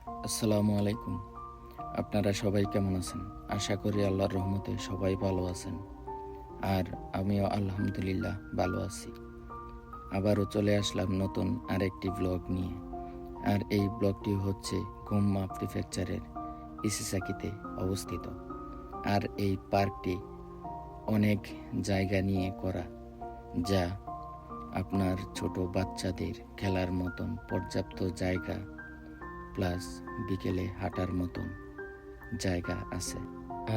আসসালামু আলাইকুম। আপনারা সবাই কেমন আছেন? আশা করি আল্লাহর রহমতে সবাই ভালো আছেন। আর আমিও আলহামদুলিল্লাহ ভালো আছি। আবারও চলে আসলাম নতুন আরেকটি ব্লগ নিয়ে। আর এই ব্লগটি হচ্ছে গুমমা প্রিফেকচারের ইসিসাকিতে অবস্থিত। আর এই পার্কটি অনেক জায়গা নিয়ে করা, যা আপনার ছোট বাচ্চাদের খেলার মতন পর্যাপ্ত জায়গা প্লাস বিকেলে হাঁটার মতন জায়গা আছে।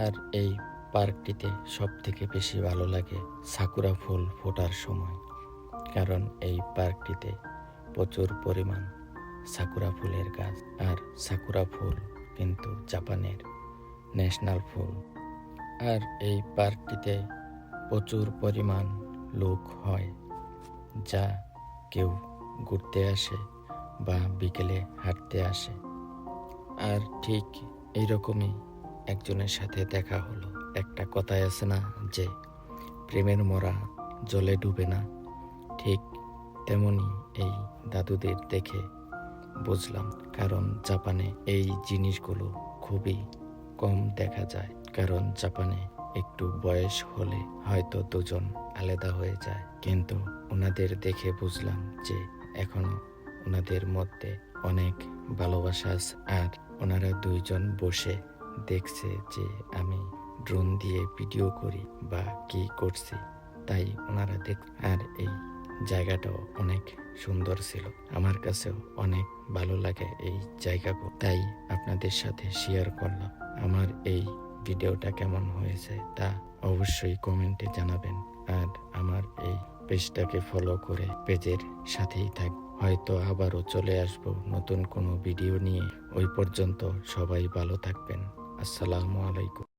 আর এই পার্কটিতে সব থেকে বেশি ভালো লাগে সাকুরা ফুল ফোটার সময়, কারণ এই পার্কটিতে প্রচুর পরিমাণ সাকুরা ফুলের গাছ। আর সাকুরা ফুল কিন্তু জাপানের ন্যাশনাল ফুল। আর এই পার্কটিতে প্রচুর পরিমাণ লোক হয়, যা কেউ ঘুরতে আসে বা বিকেলে হাঁটতে আসে। আর ঠিক এইরকমই একজনের সাথে দেখা হলো। একটা কথাই আছে না যে প্রেমের মরা জলে ডুবে না, ঠিক তেমনি এই দাদুদের দেখে বুঝলাম। কারণ জাপানে এই জিনিসগুলো খুবই কম দেখা যায়, কারণ জাপানে একটু বয়স হলে হয়তো দুজন আলাদা হয়ে যায়, কিন্তু ওনাদের দেখে বুঝলাম যে এখনো ওনাদের মধ্যে অনেক ভালোবাসা আছে। আর ওনারা দুইজন বসে দেখছে যে আমি ড্রোন দিয়ে ভিডিও করি বা কি করছি, তাই ওনারা দেখ। আর এই জায়গাটাও অনেক সুন্দর ছিল, আমার কাছেও অনেক ভালো লাগে এই জায়গাগুলো, তাই আপনাদের সাথে শেয়ার করলাম। আমার এই ভিডিওটা কেমন হয়েছে তা অবশ্যই কমেন্টে জানাবেন। আর আমার এই পেজটাকে ফলো করে পেজের সাথেই থাক। হয়তো আবারও চলে আসবো নতুন কোনো ভিডিও নিয়ে। ওই পর্যন্ত সবাই ভালো থাকবেন। আসসালামু আলাইকুম।